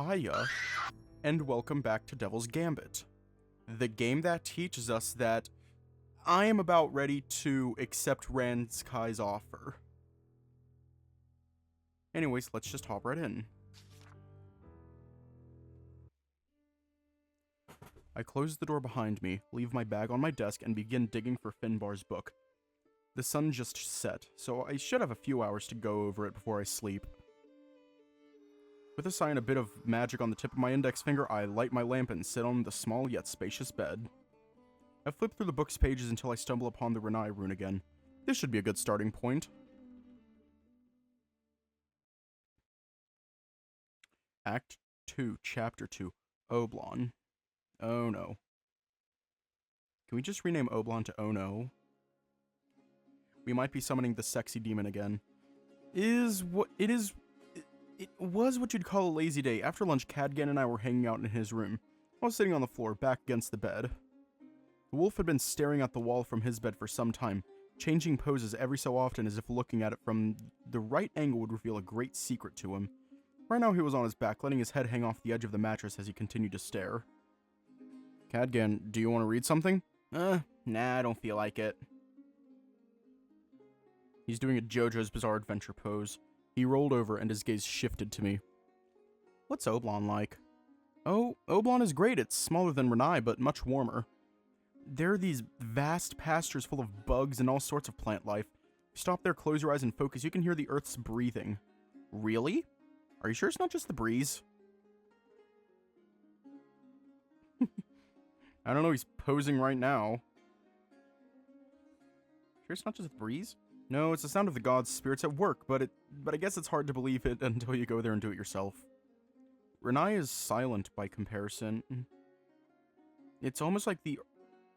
Hiya, and welcome back to Devil's Gambit, the game that teaches us that I am about ready to accept Ranzkai's offer. Anyways, let's just hop right in. I close the door behind me, leave my bag on my desk, and begin digging for Finbar's book. The sun just set, so I should have a few hours to go over it before I sleep. With a sigh and a bit of magic on the tip of my index finger, I light my lamp and sit on the small yet spacious bed. I flip through the book's pages until I stumble upon the ranzkai rune again. This should be a good starting point. Act 2, Chapter 2, Oblon. Oh no. Can we just rename Oblon to Oh no? We might be summoning the sexy demon again. It was what you'd call a lazy day. After lunch, Cadgan and I were hanging out in his room. I was sitting on the floor, back against the bed. The wolf had been staring at the wall from his bed for some time, changing poses every so often as if looking at it from the right angle would reveal a great secret to him. Right now he was on his back, letting his head hang off the edge of the mattress as he continued to stare. Cadgan, do you want to read something? Nah, I don't feel like it. He's doing a JoJo's Bizarre Adventure pose. He rolled over and his gaze shifted to me. What's Oblon like? Oh, Oblon is great. It's smaller than ranzkai, but much warmer. There are these vast pastures full of bugs and all sorts of plant life. Stop there, close your eyes, and focus. You can hear the earth's breathing. Really? Are you sure it's not just the breeze? I don't know, he's posing right now. Sure it's not just the breeze? No, it's the sound of the gods' spirits at work, but I guess it's hard to believe it until you go there and do it yourself. ranzkai is silent by comparison. It's almost like the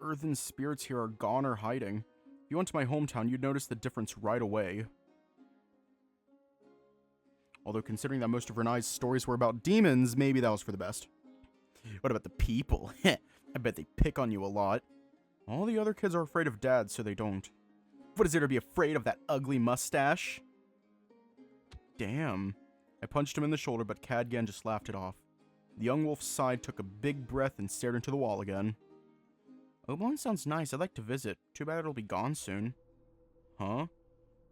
earthen spirits here are gone or hiding. If you went to my hometown, you'd notice the difference right away. Although considering that most of ranzkai's stories were about demons, maybe that was for the best. What about the people? I bet they pick on you a lot. All the other kids are afraid of Dad, so they don't. What is there to be afraid of, that ugly mustache? Damn. I punched him in the shoulder, but Cadgan just laughed it off. The young wolf sighed, took a big breath, and stared into the wall again. Oblon sounds nice. I'd like to visit. Too bad it'll be gone soon. Huh?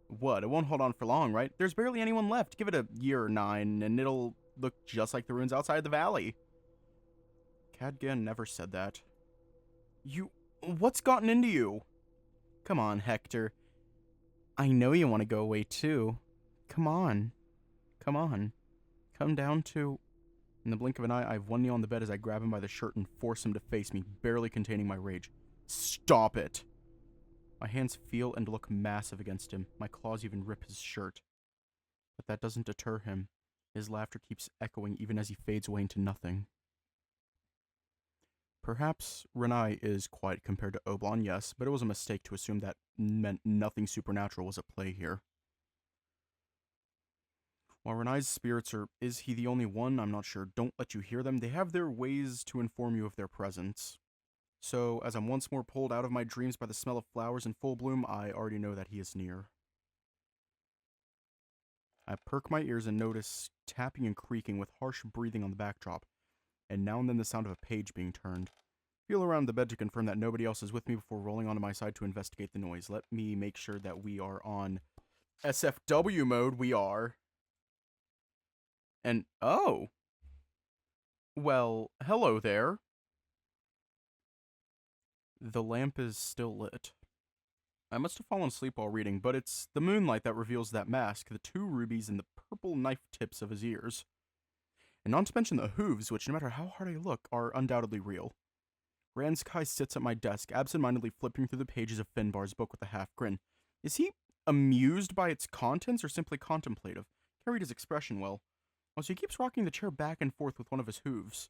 What? It won't hold on for long, right? There's barely anyone left. Give it a year or 9, and it'll look just like the ruins outside the valley. Cadgan never said that. What's gotten into you? Come on, Hector. I know you want to go away, too. Come on. Come on. Come down to... In the blink of an eye, I have one knee on the bed as I grab him by the shirt and force him to face me, barely containing my rage. Stop it! My hands feel and look massive against him. My claws even rip his shirt. But that doesn't deter him. His laughter keeps echoing even as he fades away into nothing. Perhaps ranzkai is quiet compared to Oblon, yes, but it was a mistake to assume that meant nothing supernatural was at play here. While ranzkai's spirits is he the only one? I'm not sure. Don't let you hear them. They have their ways to inform you of their presence. So, as I'm once more pulled out of my dreams by the smell of flowers in full bloom, I already know that he is near. I perk my ears and notice tapping and creaking with harsh breathing on the backdrop, and now and then the sound of a page being turned. Feel around the bed to confirm that nobody else is with me before rolling onto my side to investigate the noise. Let me make sure that we are on SFW mode. We are. And, oh. Well, hello there. The lamp is still lit. I must have fallen asleep while reading, but it's the moonlight that reveals that mask, the 2 rubies, and the purple knife tips of his ears. And not to mention the hooves, which, no matter how hard I look, are undoubtedly real. ranzkai sits at my desk, absentmindedly flipping through the pages of Finbar's book with a half grin. Is he amused by its contents or simply contemplative? Can't read his expression well. Also, he keeps rocking the chair back and forth with one of his hooves.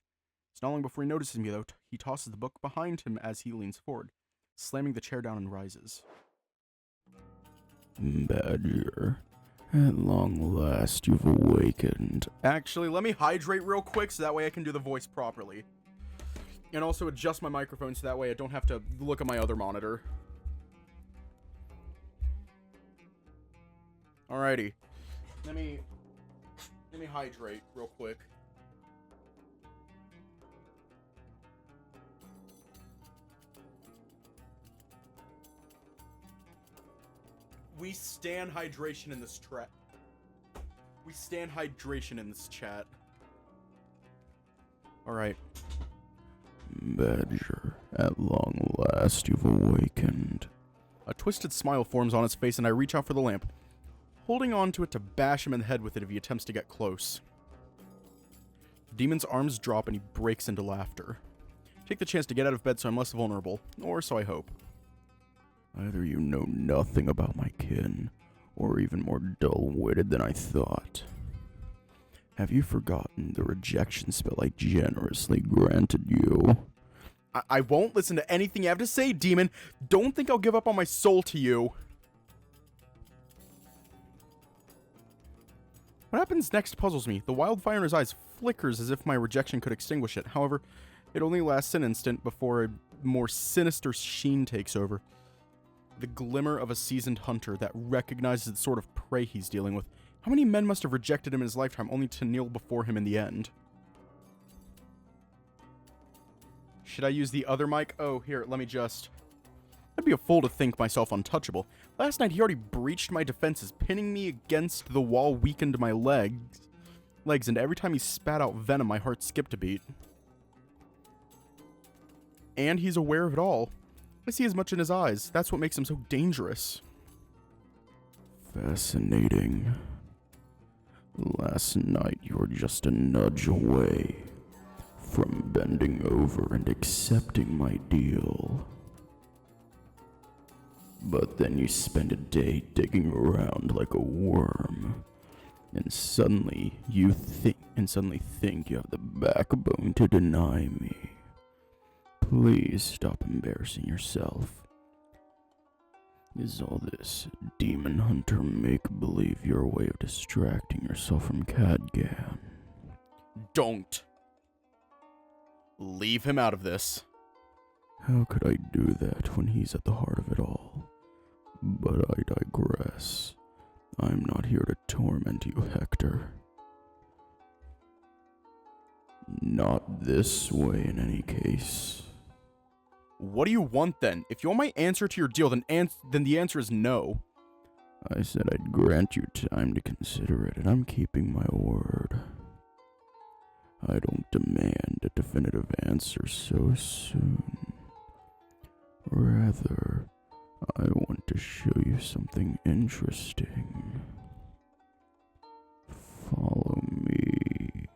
It's not long before he notices me, though. He tosses the book behind him as he leans forward, slamming the chair down and rises. Badger. At long last, you've awakened. Actually, let me hydrate real quick so that way I can do the voice properly. And also adjust my microphone so that way I don't have to look at my other monitor. Alrighty. Let me hydrate real quick. We stand hydration in this chat. We stand hydration in this chat. Alright. Badger, at long last you've awakened. A twisted smile forms on his face and I reach out for the lamp, holding on to it to bash him in the head with it if he attempts to get close. The demon's arms drop and he breaks into laughter. Take the chance to get out of bed so I'm less vulnerable, or so I hope. Either you know nothing about my kin, or even more dull-witted than I thought. Have you forgotten the rejection spell I generously granted you? I won't listen to anything you have to say, demon. Don't think I'll give up on my soul to you. What happens next puzzles me. The wildfire in his eyes flickers as if my rejection could extinguish it. However, it only lasts an instant before a more sinister sheen takes over. The glimmer of a seasoned hunter that recognizes the sort of prey he's dealing with. How many men must have rejected him in his lifetime only to kneel before him in the end? Should I use the other mic? Oh, here, let me just... I'd be a fool to think myself untouchable. Last night he already breached my defenses, pinning me against the wall, weakened my legs, and every time he spat out venom, my heart skipped a beat. And he's aware of it all. I see as much in his eyes. That's what makes him so dangerous. Fascinating. Last night you were just a nudge away from bending over and accepting my deal. But then you spend a day digging around like a worm, and suddenly think you have the backbone to deny me. Please stop embarrassing yourself. Is all this demon hunter make-believe your way of distracting yourself from Cadgan? Don't. Leave him out of this. How could I do that when he's at the heart of it all? But I digress. I'm not here to torment you, Hector. Not this way, in any case. What do you want, then? If you want my answer to your deal, then the answer is no. I said I'd grant you time to consider it, and I'm keeping my word. I don't demand a definitive answer so soon. Rather, I want to show you something interesting. Follow me.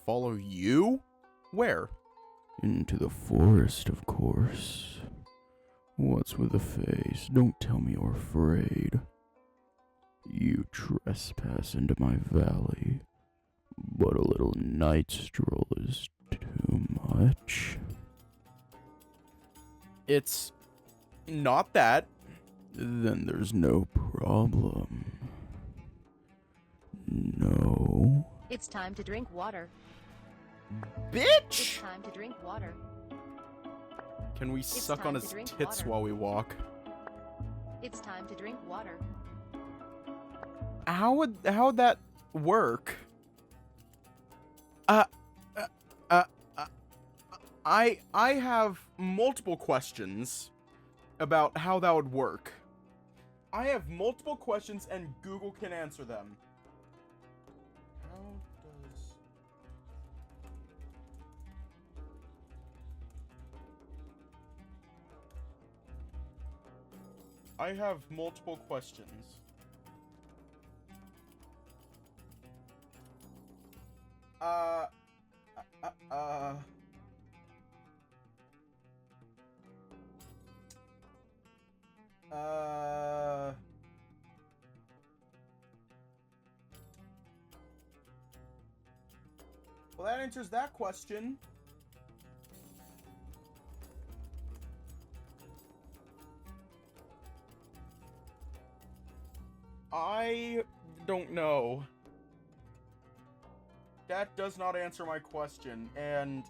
Follow you? Where? Into the forest, of course. What's with the face? Don't tell me you're afraid. You trespass into my valley, but a little night stroll is too much. It's not that. Then there's no problem. No. It's time to drink water. Bitch! It's time to drink water. Can we suck on his tits water. while we walk? It's time to drink water. How would that work? I have multiple questions about how that would work. I have multiple questions and Google can answer them. How does... I have multiple questions. Well, that answers that question. I don't know. That does not answer my question, and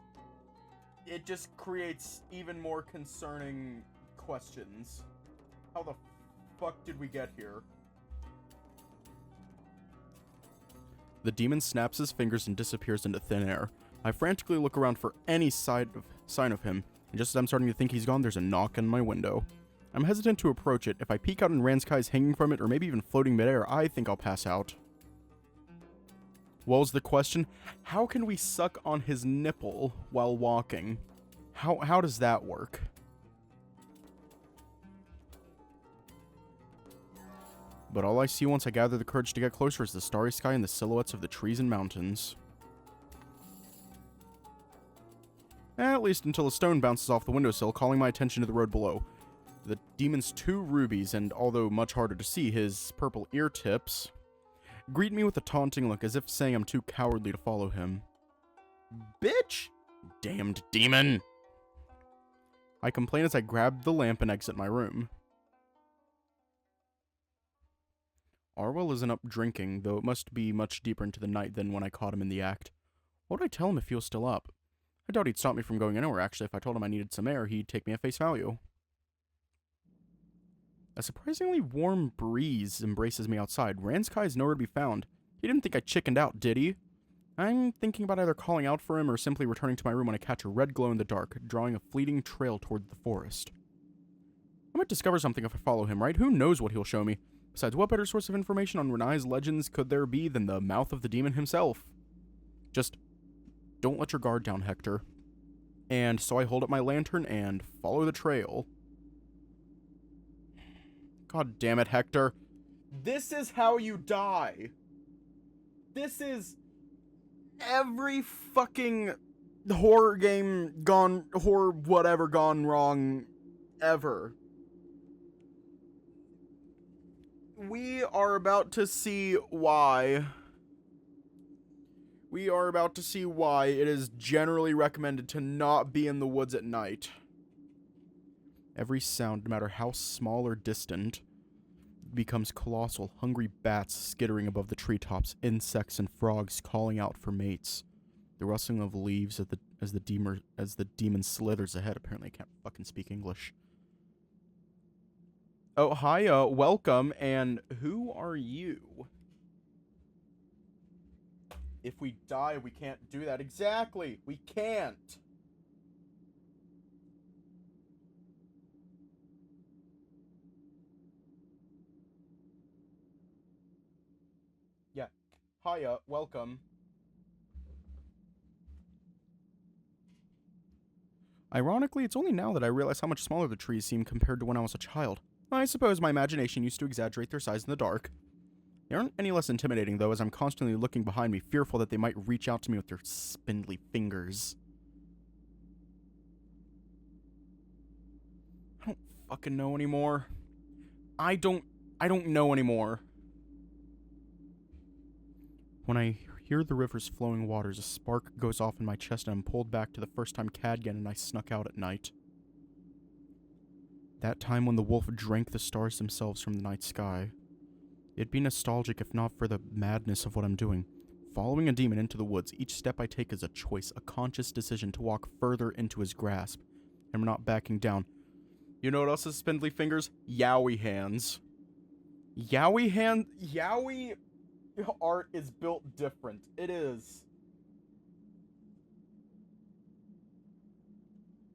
it just creates even more concerning questions. How the fuck did we get here? The demon snaps his fingers and disappears into thin air. I frantically look around for any sign of him, and just as I'm starting to think he's gone, there's a knock on my window. I'm hesitant to approach it. If I peek out and ranzkai's hanging from it, or maybe even floating midair, I think I'll pass out. What was the question? How can we suck on his nipple while walking? How does that work? But all I see once I gather the courage to get closer is the starry sky and the silhouettes of the trees and mountains. At least until a stone bounces off the windowsill, calling my attention to the road below. The demon's 2 rubies, and although much harder to see, his purple ear tips, greet me with a taunting look as if saying I'm too cowardly to follow him. Bitch! Damned demon! I complain as I grab the lamp and exit my room. Arwell isn't up drinking, though it must be much deeper into the night than when I caught him in the act. What would I tell him if he was still up? I doubt he'd stop me from going anywhere, actually. If I told him I needed some air, he'd take me at face value. A surprisingly warm breeze embraces me outside. ranzkai is nowhere to be found. He didn't think I chickened out, did he? I'm thinking about either calling out for him or simply returning to my room when I catch a red glow in the dark, drawing a fleeting trail toward the forest. I might discover something if I follow him, right? Who knows what he'll show me? Besides, what better source of information on Renai's legends could there be than the mouth of the demon himself? Just don't let your guard down, Hector. And so I hold up my lantern and follow the trail. God damn it, Hector. This is how you die. This is every fucking horror game gone wrong ever. We are about to see why. We are about to see why it is generally recommended to not be in the woods at night. Every sound, no matter how small or distant, becomes colossal. Hungry bats skittering above the treetops, insects and frogs calling out for mates. The rustling of leaves as the demon slithers ahead. Apparently I can't fucking speak English. Oh, hi, welcome, and who are you? If we die, we can't do that. Exactly, we can't. Yeah, hiya, welcome. Ironically, it's only now that I realize how much smaller the trees seem compared to when I was a child. I suppose my imagination used to exaggerate their size in the dark. They aren't any less intimidating, though, as I'm constantly looking behind me, fearful that they might reach out to me with their spindly fingers. I don't fucking know anymore. I don't know anymore. When I hear the river's flowing waters, a spark goes off in my chest and I'm pulled back to the first time Cadgan and I snuck out at night. That time when the wolf drank the stars themselves from the night sky. It'd be nostalgic if not for the madness of what I'm doing. Following a demon into the woods, each step I take is a choice, a conscious decision to walk further into his grasp. And I'm not backing down. You know what else is spindly fingers? Yowie hands. Yowie art is built different. It is.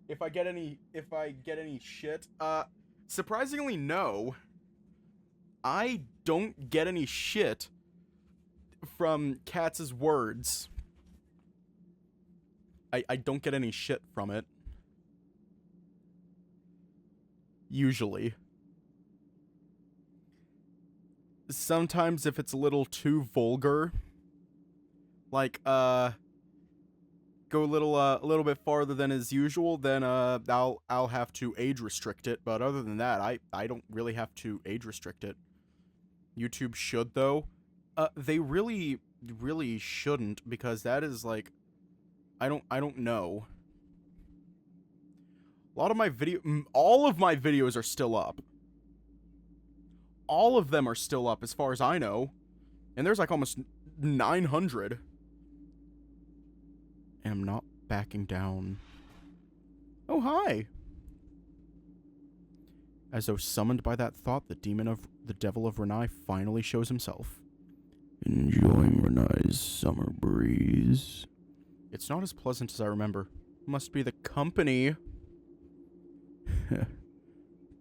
If I get any shit, surprisingly no. I don't get any shit from Katz's words. I don't get any shit from it. Usually. Sometimes if it's a little too vulgar, like, go a little bit farther than is usual, then I'll have to age restrict it. But other than that, I don't really have to age restrict it. YouTube should though. They really shouldn't, because that is like, I don't know. All of my videos are still up. All of them are still up as far as I know. And there's like almost 900. And I'm not backing down. Oh, hi. As though summoned by that thought, the devil of Renai finally shows himself. Enjoying Renai's summer breeze. It's not as pleasant as I remember. Must be the company.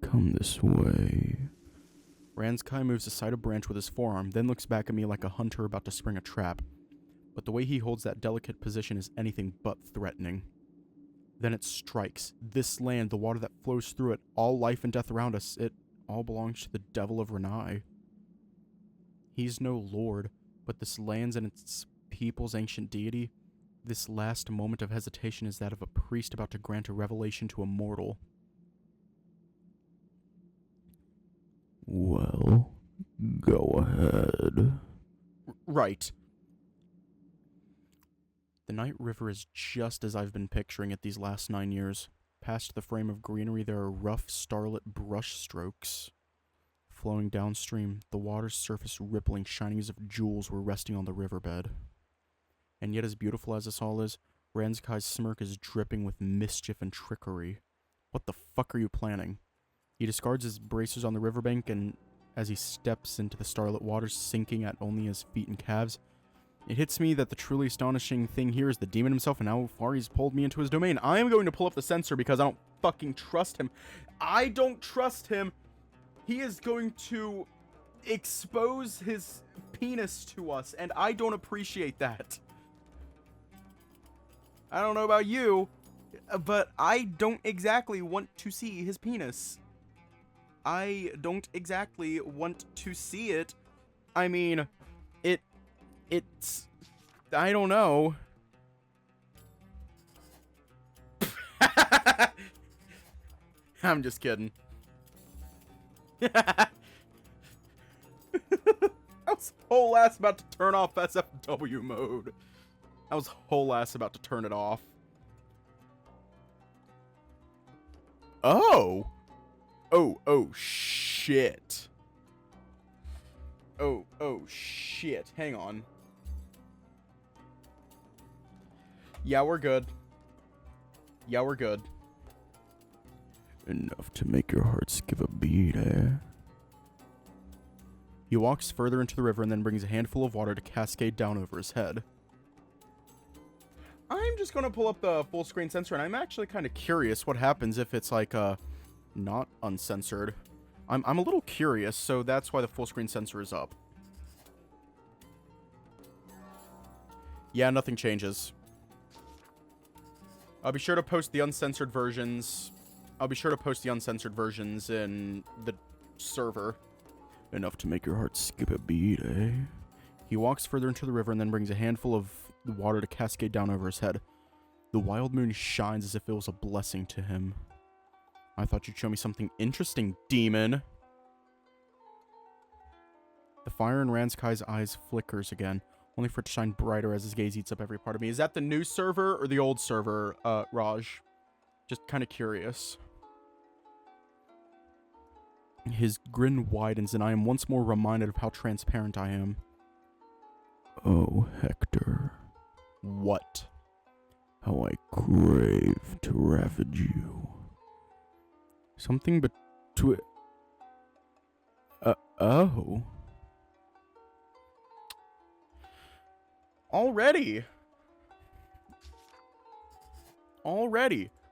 Come this way. Ranzkai moves aside a branch with his forearm, then looks back at me like a hunter about to spring a trap. But the way he holds that delicate position is anything but threatening. Then it strikes. This land, the water that flows through it, all life and death around us, it all belongs to the devil of Ranai. He's no lord, but this land's and its people's ancient deity. This last moment of hesitation is that of a priest about to grant a revelation to a mortal. Well, go ahead. Right. The night river is just as I've been picturing it these last 9 years. Past the frame of greenery there are rough starlit brush strokes. Flowing downstream, the water's surface rippling, shining as if jewels were resting on the riverbed. And yet as beautiful as this all is, Ranzkai's smirk is dripping with mischief and trickery. What the fuck are you planning? He discards his bracers on the riverbank, and as he steps into the starlit waters, sinking at only his feet and calves, it hits me that the truly astonishing thing here is the demon himself and how far he's pulled me into his domain. I am going to pull up the sensor because I don't fucking trust him. I don't trust him. He is going to expose his penis to us, and I don't appreciate that. I don't know about you, but I don't exactly want to see his penis. I don't exactly want to see it. I mean, it's... I don't know. I'm just kidding. I was whole ass about to turn off SFW mode. I was whole ass about to turn it off. Oh! Oh, shit. Oh, shit. Hang on. Yeah, we're good. Yeah, we're good. Enough to make your heart skip a beat, eh? He walks further into the river and then brings a handful of water to cascade down over his head. I'm just gonna pull up the full screen sensor, and I'm actually kind of curious what happens if it's like not uncensored. I'm a little curious, so that's why the full screen sensor is up. Yeah, nothing changes. I'll be sure to post the uncensored versions. I'll be sure to post the uncensored versions in the server. Enough to make your heart skip a beat, eh? He walks further into the river and then brings a handful of water to cascade down over his head. The wild moon shines as if it was a blessing to him. I thought you'd show me something interesting, demon. The fire in Ranzkai's eyes flickers again, only for it to shine brighter as his gaze eats up every part of me. Is that the new server or the old server, Raj? Just kind of curious. His grin widens, and I am once more reminded of how transparent I am. Oh, Hector. What? How I crave to ravage you. Something between... oh. Already.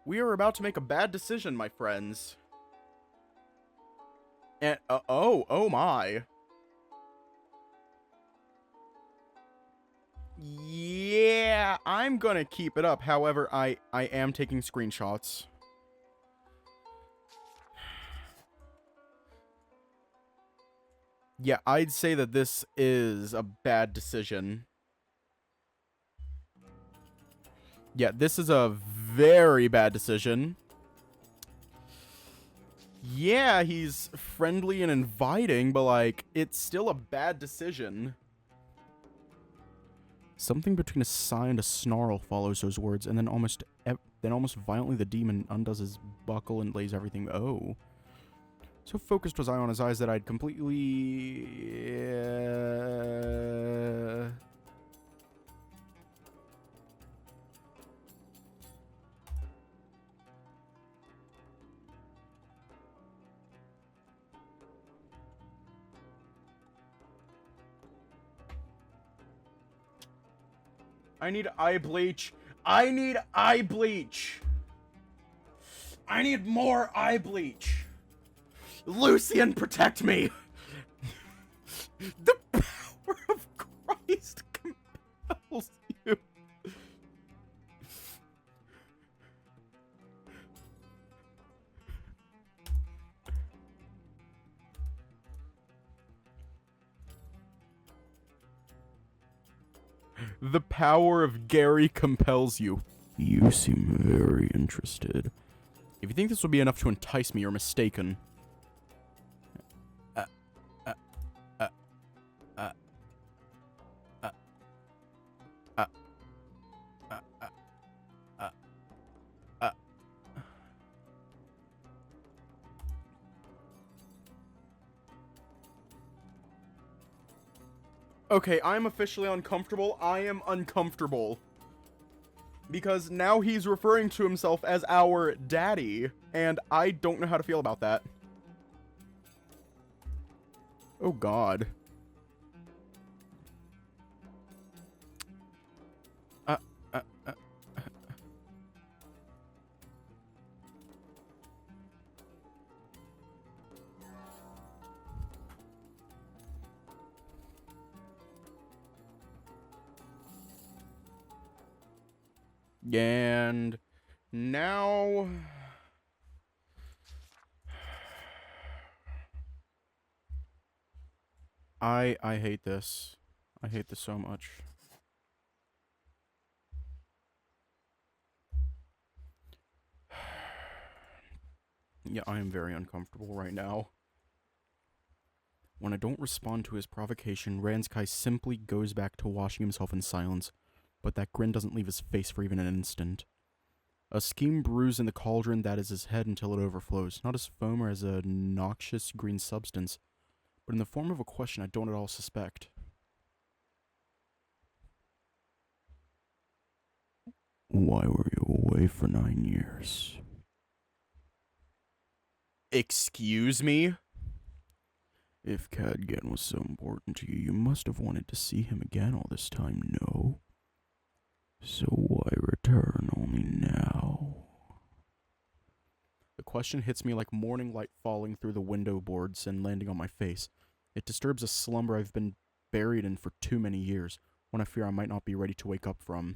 We are about to make a bad decision, my friends. And, oh my. Yeah, I'm gonna keep it up. However, I am taking screenshots. Yeah, I'd say that this is a bad decision. Yeah, this is a very bad decision. Yeah, he's friendly and inviting, but, like, it's still a bad decision. Something between a sigh and a snarl follows those words, and then almost violently the demon undoes his buckle and lays everything... Oh. So focused was I on his eyes that I'd completely... I need eye bleach. I need eye bleach. I need more eye bleach. Lucian, protect me! The power of Christ compels you. The power of Gary compels you. You seem very interested. If you think this will be enough to entice me, you're mistaken. Okay, I'm officially uncomfortable. I am uncomfortable. Because now he's referring to himself as our daddy, and I don't know how to feel about that. Oh god. And now I hate this. I hate this so much. Yeah, I am very uncomfortable right now. When I don't respond to his provocation, ranzkai simply goes back to washing himself in silence, but that grin doesn't leave his face for even an instant. A scheme brews in the cauldron that is his head until it overflows, not as foam or as a noxious green substance, but in the form of a question I don't at all suspect. Why were you away for 9 years? Excuse me? If Cadgan was so important to you, you must have wanted to see him again all this time, no? So why return only now? The question hits me like morning light falling through the window boards and landing on my face. It disturbs a slumber I've been buried in for too many years, one I fear I might not be ready to wake up from.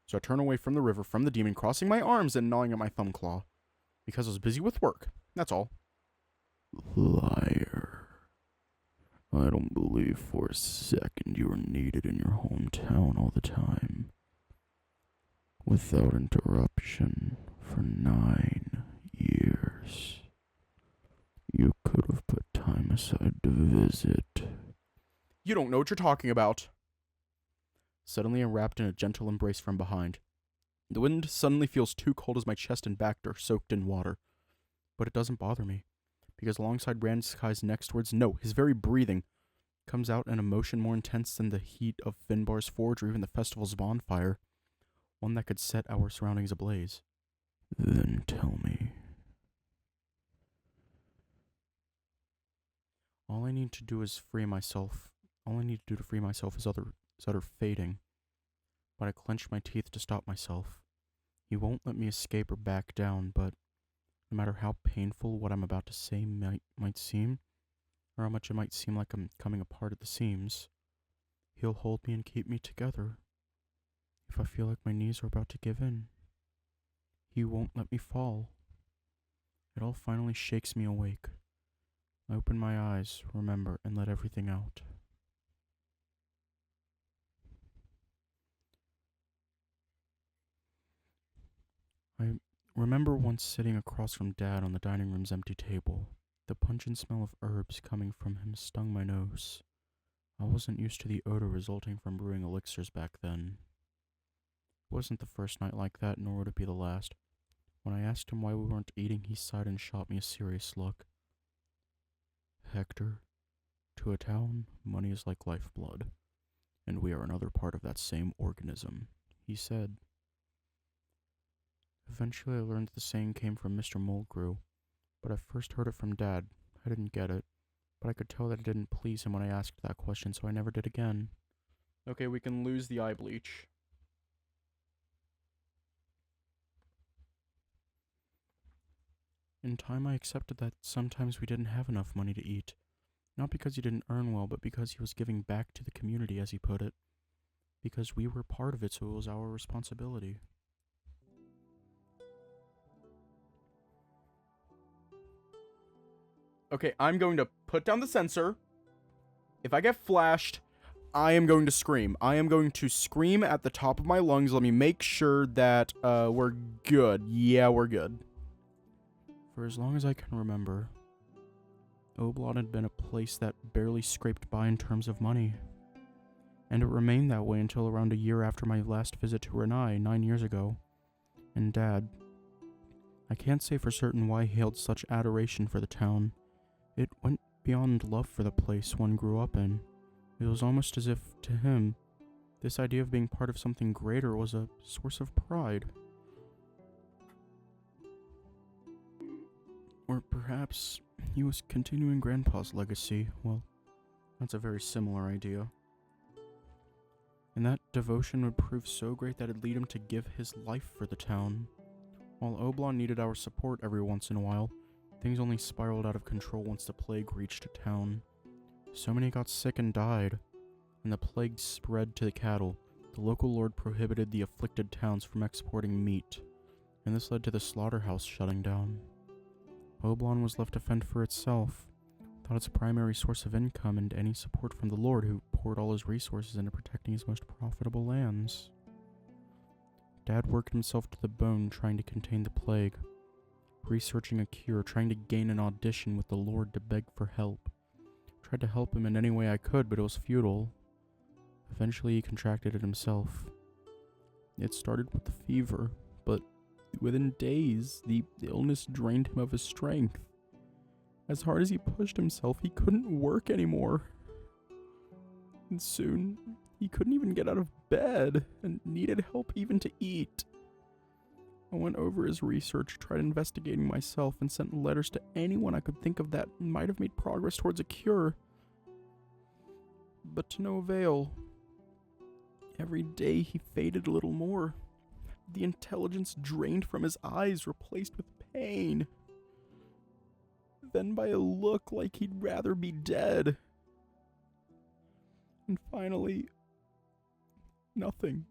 So I turn away from the river, from the demon, crossing my arms and gnawing at my thumb claw. Because I was busy with work. That's all. Liar. I don't believe for a second you were needed in your hometown all the time. Without interruption for 9 years. You could have put time aside to visit. You don't know what you're talking about. Suddenly I'm wrapped in a gentle embrace from behind. The wind suddenly feels too cold as my chest and back are soaked in water. But it doesn't bother me, because alongside ranzkai's next words, no, his very breathing, comes out an emotion more intense than the heat of Finbar's forge or even the festival's bonfire, one that could set our surroundings ablaze. Then tell me. All I need to do is free myself. All I need to do to free myself is utter fading. But I clench my teeth to stop myself. He won't let me escape or back down, but no matter how painful what I'm about to say might seem, or how much it might seem like I'm coming apart at the seams, he'll hold me and keep me together. If I feel like my knees are about to give in, he won't let me fall. It all finally shakes me awake. I open my eyes, remember, and let everything out. I remember once sitting across from Dad on the dining room's empty table. The pungent smell of herbs coming from him stung my nose. I wasn't used to the odor resulting from brewing elixirs back then. It wasn't the first night like that, nor would it be the last. When I asked him why we weren't eating, he sighed and shot me a serious look. Hector, to a town, money is like lifeblood, and we are another part of that same organism, he said. Eventually I learned the saying came from Mr. Mulgrew, but I first heard it from Dad. I didn't get it, but I could tell that it didn't please him when I asked that question, so I never did again. Okay, we can lose the eye bleach. In time, I accepted that sometimes we didn't have enough money to eat. Not because he didn't earn well, but because he was giving back to the community, as he put it. Because we were part of it, so it was our responsibility. Okay, I'm going to put down the sensor. If I get flashed, I am going to scream. I am going to scream at the top of my lungs. Let me make sure that we're good. Yeah, we're good. For as long as I can remember, Oblon had been a place that barely scraped by in terms of money. And it remained that way until around a year after my last visit to Ranai 9 years ago. And Dad, I can't say for certain why he held such adoration for the town. It went beyond love for the place one grew up in. It was almost as if, to him, this idea of being part of something greater was a source of pride. Or perhaps he was continuing Grandpa's legacy. Well, that's a very similar idea. And that devotion would prove so great that it'd lead him to give his life for the town. While Oblon needed our support every once in a while, things only spiraled out of control once the plague reached town. So many got sick and died, and the plague spread to the cattle. The local lord prohibited the afflicted towns from exporting meat, and this led to the slaughterhouse shutting down. Oblon was left to fend for itself, without its primary source of income and any support from the lord who poured all his resources into protecting his most profitable lands. Dad worked himself to the bone trying to contain the plague, researching a cure, trying to gain an audition with the lord to beg for help. Tried to help him in any way I could, but it was futile. Eventually he contracted it himself. It started with the fever, but within days, the illness drained him of his strength. As hard as he pushed himself, he couldn't work anymore. And soon, he couldn't even get out of bed, and needed help even to eat. I went over his research, tried investigating myself, and sent letters to anyone I could think of that might have made progress towards a cure. But to no avail. Every day he faded a little more. The intelligence drained from his eyes, replaced with pain. Then by a look like he'd rather be dead. And finally, nothing.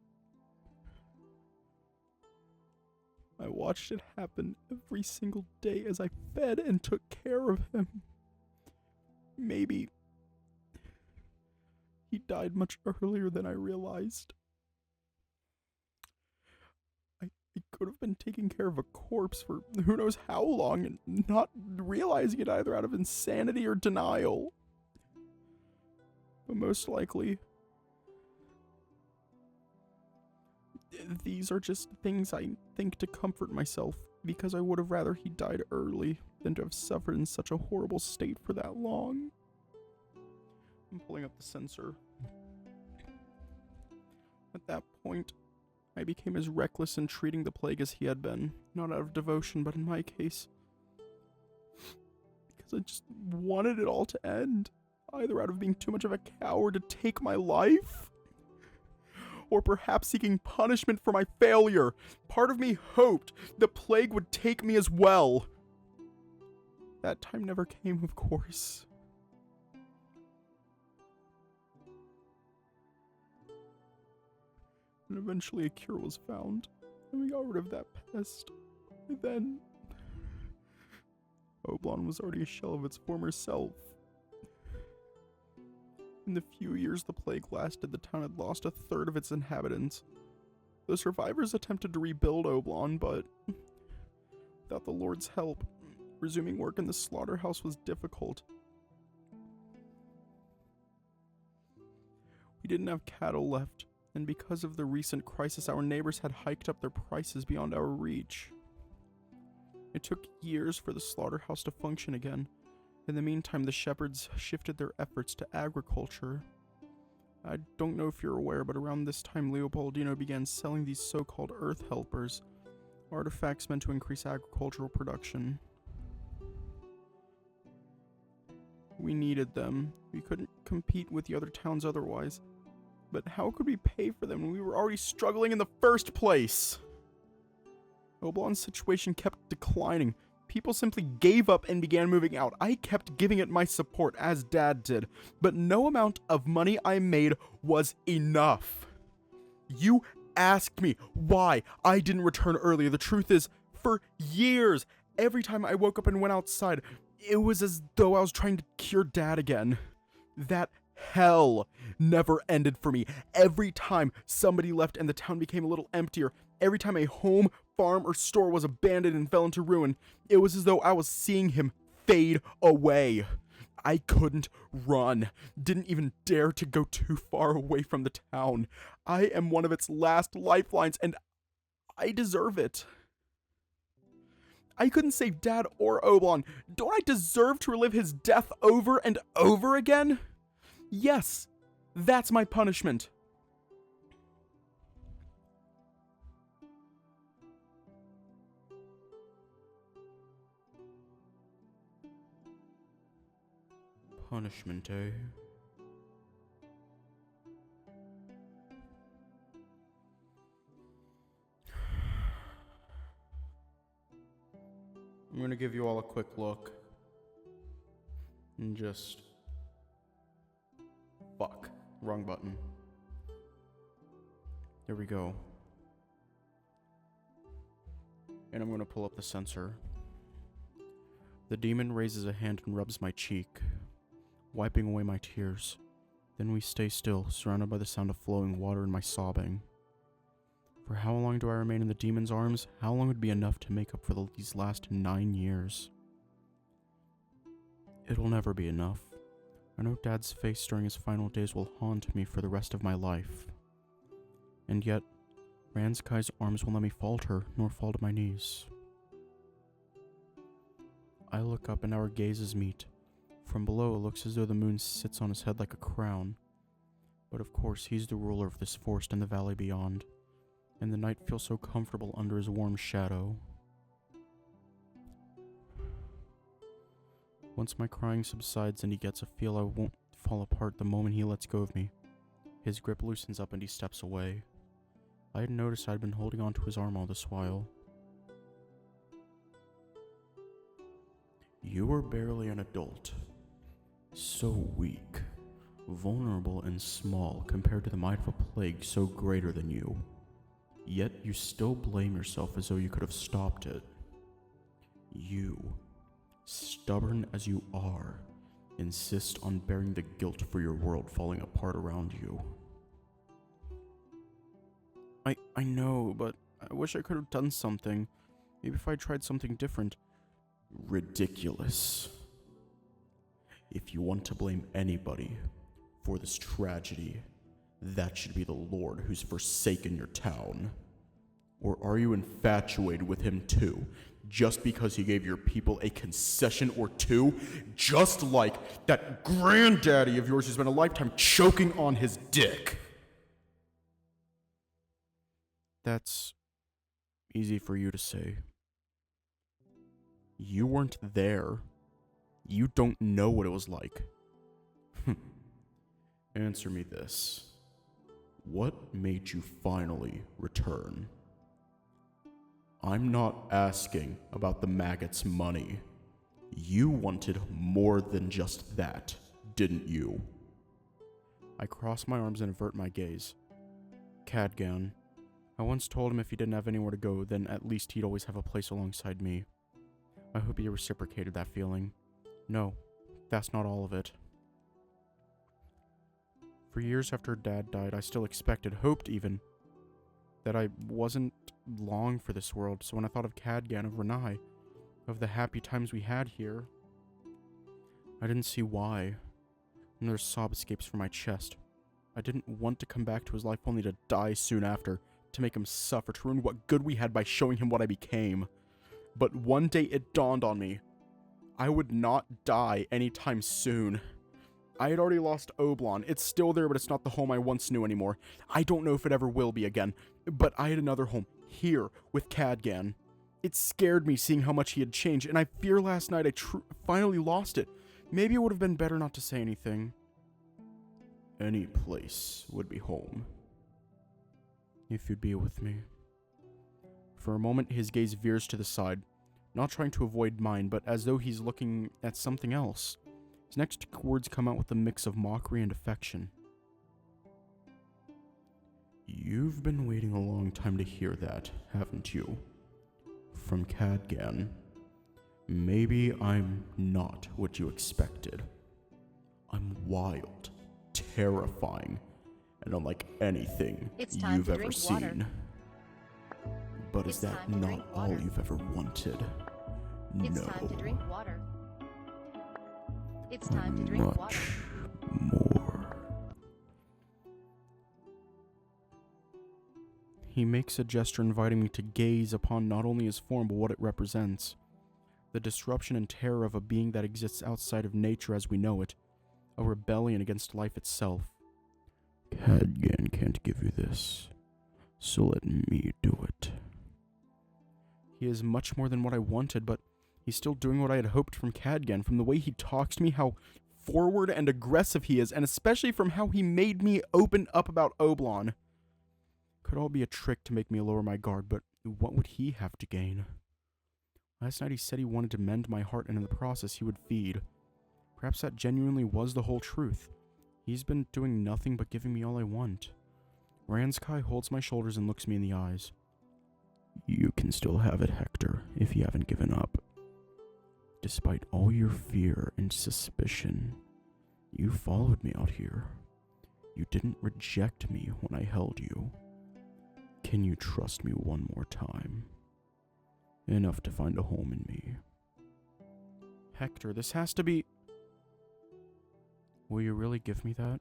I watched it happen every single day as I fed and took care of him. Maybe he died much earlier than I realized. I could have been taking care of a corpse for who knows how long and not realizing it either out of insanity or denial. But most likely, these are just things I think to comfort myself, because I would have rather he died early than to have suffered in such a horrible state for that long. I'm pulling up the sensor. At that point, I became as reckless in treating the plague as he had been, not out of devotion, but in my case, because I just wanted it all to end, either out of being too much of a coward to take my life, or perhaps seeking punishment for my failure. Part of me hoped the plague would take me as well. That time never came, of course. And eventually a cure was found, and we got rid of that pest. And then Oblon was already a shell of its former self. In the few years the plague lasted, the town had lost a third of its inhabitants. The survivors attempted to rebuild Oblon, but without the Lord's help, resuming work in the slaughterhouse was difficult. We didn't have cattle left, and because of the recent crisis, our neighbors had hiked up their prices beyond our reach. It took years for the slaughterhouse to function again. In the meantime, the shepherds shifted their efforts to agriculture. I don't know if you're aware, but around this time Leopoldino began selling these so-called earth helpers, artifacts meant to increase agricultural production. We needed them. We couldn't compete with the other towns otherwise. But how could we pay for them when we were already struggling in the first place? Oblon's situation kept declining. People simply gave up and began moving out. I kept giving it my support, as Dad did, but no amount of money I made was enough. You asked me why I didn't return earlier. The truth is, for years, every time I woke up and went outside, it was as though I was trying to cure Dad again. That hell never ended for me. Every time somebody left and the town became a little emptier, every time a home, farm, or store was abandoned and fell into ruin, it was as though I was seeing him fade away. I couldn't run, didn't even dare to go too far away from the town. I am one of its last lifelines, and I deserve it. I couldn't save Dad or Oblong. Don't I deserve to relive his death over and over again? Yes, that's my punishment. Punishment, eh? I'm gonna give you all a quick look. And just... Fuck. Wrong button. There we go. And I'm gonna pull up the sensor. The demon raises a hand and rubs my cheek, wiping away my tears. Then we stay still, surrounded by the sound of flowing water and my sobbing. For how long do I remain in the demon's arms? How long would be enough to make up for these last 9 years? It'll never be enough. I know Dad's face during his final days will haunt me for the rest of my life. And yet, Ranzkai's arms won't let me falter, nor fall to my knees. I look up and our gazes meet. From below, it looks as though the moon sits on his head like a crown. But of course, he's the ruler of this forest and the valley beyond. And the night feels so comfortable under his warm shadow. Once my crying subsides and he gets a feel I won't fall apart the moment he lets go of me, his grip loosens up and he steps away. I had noticed I'd been holding on to his arm all this while. You were barely an adult. So weak, vulnerable and small compared to the might of a plague so greater than you. Yet you still blame yourself as though you could have stopped it. You, stubborn as you are, insist on bearing the guilt for your world falling apart around you. I know, but I wish I could have done something. Maybe if I tried something different. Ridiculous. If you want to blame anybody for this tragedy, that should be the Lord who's forsaken your town. Or are you infatuated with him too, just because he gave your people a concession or two, just like that granddaddy of yours who spent a lifetime choking on his dick? That's easy for you to say. You weren't there. You don't know what it was like. Answer me this. What made you finally return? I'm not asking about the maggot's money. You wanted more than just that, didn't you? I cross my arms and avert my gaze. Cadgan. I once told him if he didn't have anywhere to go, then at least he'd always have a place alongside me. I hope he reciprocated that feeling. No, that's not all of it. For years after Dad died, I still expected, hoped even, that I wasn't long for this world, so when I thought of Cadgan, of Renai, of the happy times we had here, I didn't see why. Another sob escapes from my chest. I didn't want to come back to his life only to die soon after, to make him suffer, to ruin what good we had by showing him what I became. But one day it dawned on me. I would not die anytime soon. I had already lost Oblong. It's still there, but it's not the home I once knew anymore. I don't know if it ever will be again. But I had another home, here, with Cadgan. It scared me seeing how much he had changed, and I fear last night I finally lost it. Maybe it would have been better not to say anything. Any place would be home. If you'd be with me. For a moment, his gaze veers to the side, not trying to avoid mine, but as though he's looking at something else. His next words come out with a mix of mockery and affection. You've been waiting a long time to hear that, haven't you? From Cadgan. Maybe I'm not what you expected. I'm wild, terrifying, and unlike anything you've ever seen. But is that not all you've ever wanted? It's No. time to drink water. It's time to drink water. More. He makes a gesture inviting me to gaze upon not only his form, but what it represents. The disruption and terror of a being that exists outside of nature as we know it. A rebellion against life itself. Cadgan can't give you this, so let me do it. He is much more than what I wanted, but he's still doing what I had hoped from Cadgan, from the way he talks to me, how forward and aggressive he is, and especially from how he made me open up about Oblon. Could all be a trick to make me lower my guard, but what would he have to gain? Last night he said he wanted to mend my heart, and in the process he would feed. Perhaps that genuinely was the whole truth. He's been doing nothing but giving me all I want. Ranzkai holds my shoulders and looks me in the eyes. You can still have it, Hector, if you haven't given up. Despite all your fear and suspicion, you followed me out here. You didn't reject me when I held you. Can you trust me one more time? Enough to find a home in me. Hector, this has to be... Will you really give me that?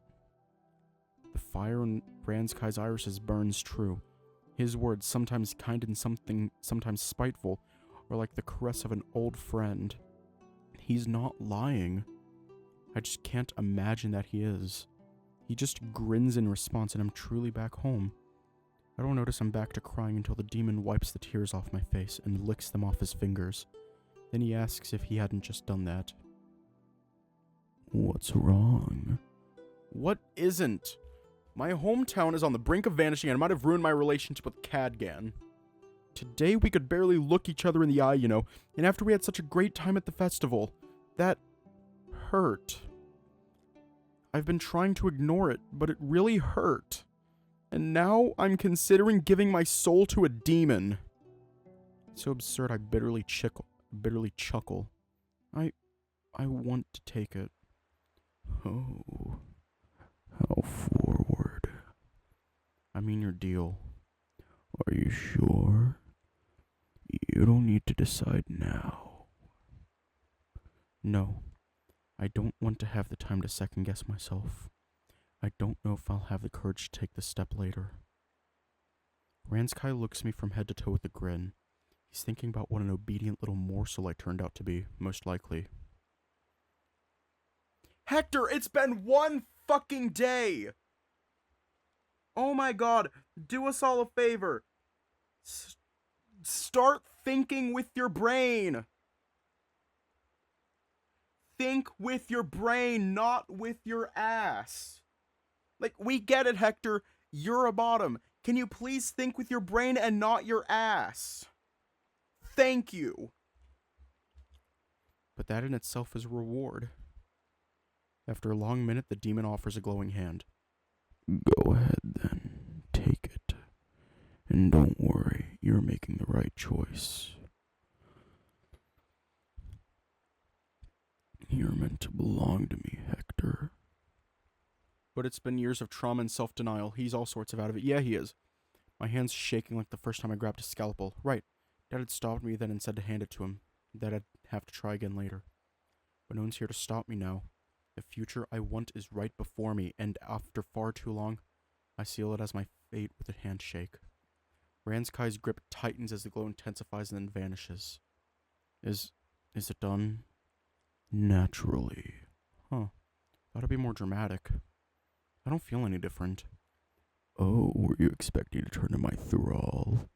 The fire in Ranzkai's irises burns true. His words, sometimes kind and sometimes spiteful, are like the caress of an old friend. He's not lying. I just can't imagine that he is. He just grins in response, and I'm truly back home. I don't notice I'm back to crying until the demon wipes the tears off my face and licks them off his fingers. Then he asks if he hadn't just done that. What's wrong? What isn't? My hometown is on the brink of vanishing, and I might have ruined my relationship with Cadgan. Today we could barely look each other in the eye, you know, and after we had such a great time at the festival, that hurt. I've been trying to ignore it, but it really hurt. And now I'm considering giving my soul to a demon. It's so absurd I bitterly chuckle. I want to take it. Oh, how forward. I mean your deal. Are you sure? You don't need to decide now. No, I don't want to have the time to second guess myself. I don't know if I'll have the courage to take this step later. Ranzkai looks at me from head to toe with a grin. He's thinking about what an obedient little morsel I turned out to be, most likely. Hector, it's been one fucking day! Oh my god, do us all a favor. Start thinking with your brain. Think with your brain, not with your ass. Like, we get it, Hector. You're a bottom. Can you please think with your brain and not your ass? Thank you. But that in itself is a reward. After a long minute, the demon offers a glowing hand. Go ahead then. Take it. And don't worry, you're making the right choice. You're meant to belong to me, Hector. But it's been years of trauma and self-denial. He's all sorts of out of it. Yeah, he is. My hand's shaking like the first time I grabbed his scalpel. Right. Dad had stopped me then and said to hand it to him. That I'd have to try again later. But no one's here to stop me now. The future I want is right before me, and after far too long, I seal it as my fate with a handshake. Ranzkai's grip tightens as the glow intensifies and then vanishes. Is it done? Naturally. Huh. Thought it'd be more dramatic. I don't feel any different. Oh, were you expecting to turn to my thrall?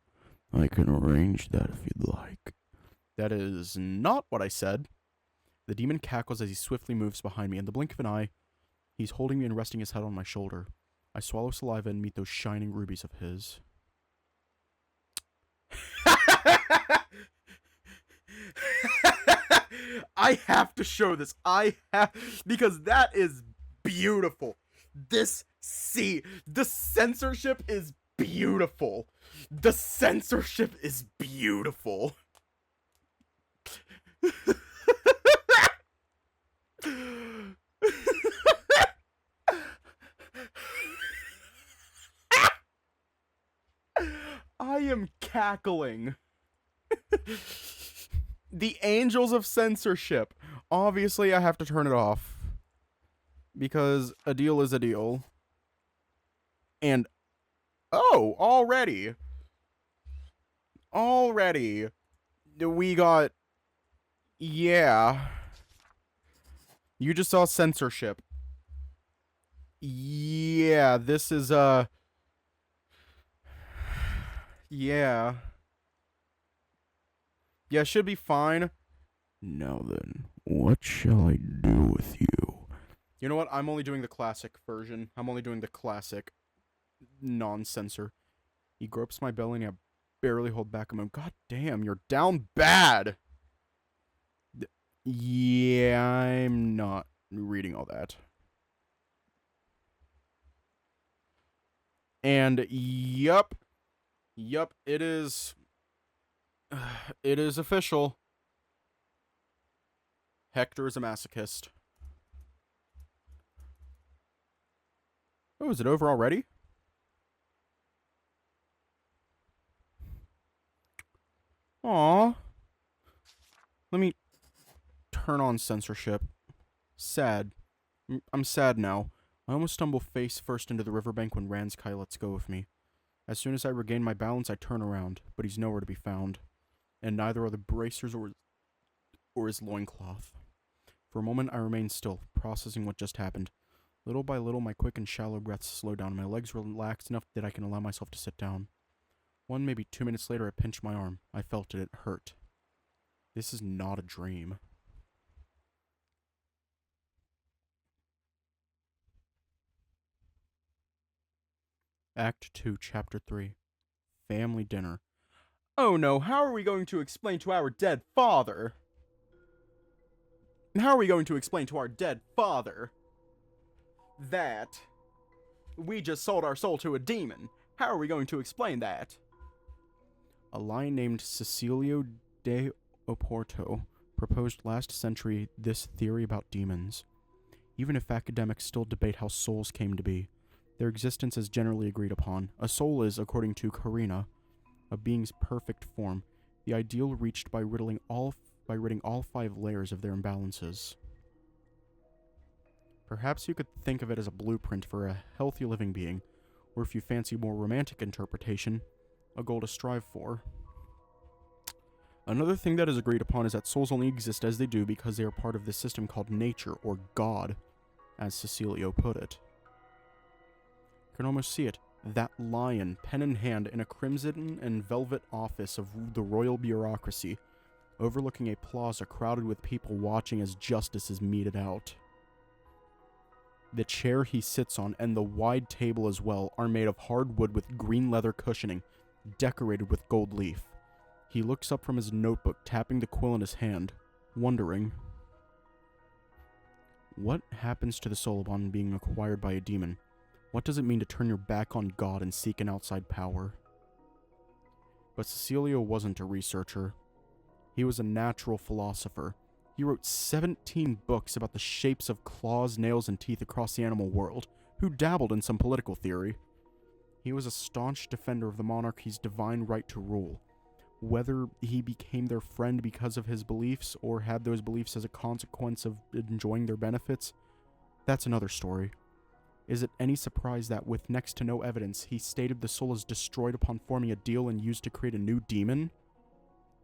I can arrange that if you'd like. That is not what I said. The demon cackles as he swiftly moves behind me. In the blink of an eye, he's holding me and resting his head on my shoulder. I swallow saliva and meet those shining rubies of his. I have to show this. Because that is beautiful. The censorship is beautiful. The censorship is beautiful. I am cackling. The angels of censorship. Obviously, I have to turn it off. Because a deal is a deal. And, oh, already. We got, yeah. You just saw censorship. Yeah, this is, yeah. Yeah, it should be fine. Now then, what shall I do with you? You know what? I'm only doing the classic version. I'm only doing the classic non-censor. He gropes my belly and I barely hold back a moment. God damn, you're down bad! Yeah, I'm not reading all that. And, yup, it is... it is official. Hector is a masochist. Oh, is it over already? Aww. Let me turn on censorship. Sad. I'm sad now. I almost stumble face first into the riverbank when ranzkai lets go of me. As soon as I regain my balance, I turn around, but he's nowhere to be found. And neither are the bracers or his loincloth. For a moment, I remain still, processing what just happened. Little by little, my quick and shallow breaths slow down, and my legs relax enough that I can allow myself to sit down. 1, maybe 2 minutes later, I pinched my arm. I felt it. It hurt. This is not a dream. Act 2, Chapter 3. Family dinner. Oh no, how are we going to explain to our dead father? How are we going to explain to our dead father that we just sold our soul to a demon? How are we going to explain that? A lion named Cecilio de Oporto proposed last century this theory about demons. Even if academics still debate how souls came to be, their existence is generally agreed upon. A soul is, according to Carina, a being's perfect form, the ideal reached by ridding all 5 layers of their imbalances. Perhaps you could think of it as a blueprint for a healthy living being, or if you fancy a more romantic interpretation, a goal to strive for. Another thing that is agreed upon is that souls only exist as they do because they are part of this system called nature, or God, as Cecilio put it. You can almost see it. That lion, pen in hand, in a crimson and velvet office of the royal bureaucracy, overlooking a plaza crowded with people watching as justice is meted out. The chair he sits on, and the wide table as well, are made of hard wood with green leather cushioning, decorated with gold leaf. He looks up from his notebook, tapping the quill in his hand, wondering. What happens to the soul upon being acquired by a demon? What does it mean to turn your back on God and seek an outside power? But Cecilio wasn't a researcher. He was a natural philosopher. He wrote 17 books about the shapes of claws, nails, and teeth across the animal world, who dabbled in some political theory. He was a staunch defender of the monarchy's divine right to rule. Whether he became their friend because of his beliefs, or had those beliefs as a consequence of enjoying their benefits, that's another story. Is it any surprise that, with next to no evidence, he stated the soul is destroyed upon forming a deal and used to create a new demon?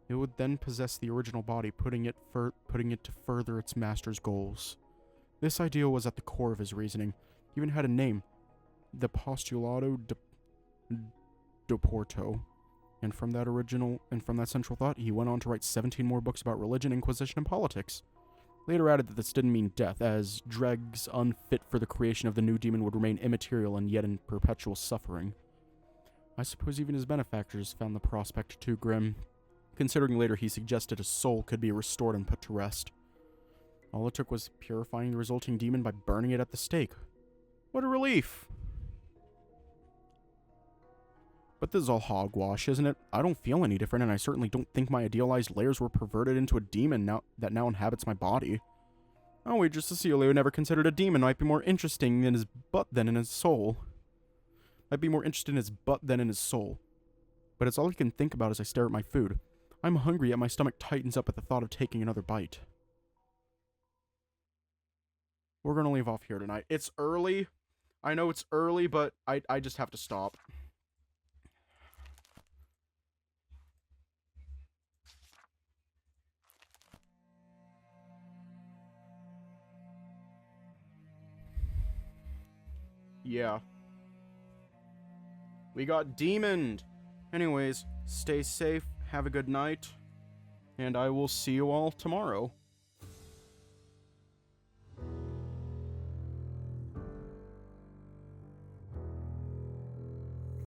It would then possess the original body, putting it to further its master's goals. This idea was at the core of his reasoning. He even had a name, the Postulado de Porto. And from that central thought, he went on to write 17 more books about religion, inquisition, and politics. Later added that this didn't mean death, as dregs unfit for the creation of the new demon would remain immaterial and yet in perpetual suffering. I suppose even his benefactors found the prospect too grim, considering later he suggested a soul could be restored and put to rest. All it took was purifying the resulting demon by burning it at the stake. What a relief! But this is all hogwash, isn't it? I don't feel any different, and I certainly don't think my idealized layers were perverted into a demon that now inhabits my body. I'll wager Cecilio never considered a demon might be more interesting in his butt than in his soul. Might be more interested in his butt than in his soul. But it's all I can think about as I stare at my food. I'm hungry, yet my stomach tightens up at the thought of taking another bite. We're gonna leave off here tonight. It's early. I know it's early, but I just have to stop. Yeah. We got demoned. Anyways, stay safe, have a good night, and I will see you all tomorrow.